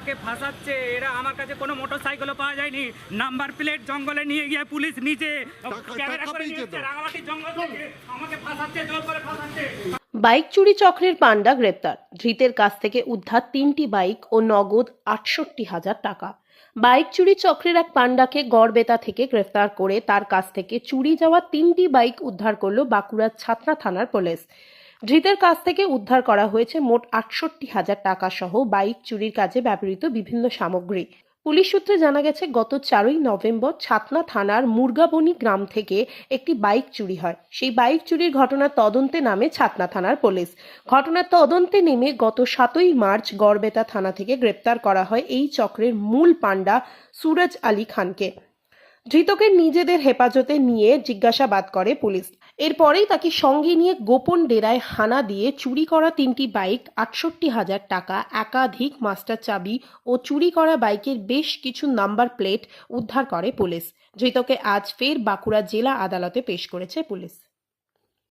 আমাকে ফাঁসাচ্ছে। এরা আমার কাছে কোনো মোটরসাইকেলও পাওয়া যায়নি, নাম্বার প্লেট জঙ্গলে নিয়ে গিয়ে পুলিশ নিচে ক্যামেরা করে নিয়ে এসেছে, রাঙামাটির জঙ্গল থেকে আমাকে ফাঁসাচ্ছে, জোর করে ফাঁসাচ্ছে। বাইক চুরি চক্রের পাণ্ডা গ্রেপ্তার, ধৃতের কাছ থেকে উদ্ধার 3টি বাইক ও নগদ 68,000 টাকা। বাইক চুরি চক্রের এক পাণ্ডাকে গড়বেতা থেকে গ্রেফতার করে তার কাছ থেকে চুরি যাওয়া 3টি বাইক উদ্ধার করল বাঁকুড়ার ছাতনা থানার পুলিশ। ধৃতের কাছ থেকে উদ্ধার করা হয়েছে মোট 68,000 টাকা সহ বাইক চুরির কাজে ব্যবহৃত বিভিন্ন সামগ্রী। পুলিশ সূত্রে জানা গেছে, গত 4ই নভেম্বর ছাতনা থানার মুরগাবনি গ্রাম থেকে একটি বাইক চুরি হয়। সেই বাইক চুরির ঘটনার তদন্তে নামে ছাতনা থানার পুলিশ। ঘটনার তদন্তে নেমে গত 7ই মার্চ গড়বেতা থানা থেকে গ্রেপ্তার করা হয় এই চক্রের মূল পাণ্ডা সুরজ আলী খানকে। ধৃতকে নিজেদের হেফাজতে নিয়ে জিজ্ঞাসাবাদ করে পুলিশ। এরপরেই তাকে সঙ্গে নিয়ে গোপন ডেরায় হানা দিয়ে চুরি করা 3টি বাইক, 68,000 টাকা, একাধিক মাস্টার চাবি ও চুরি করা বাইকের বেশ কিছু নাম্বার প্লেট উদ্ধার করে পুলিশ। ধৃতকে আজ ফের বাঁকুড়া জেলা আদালতে পেশ করেছে পুলিশ।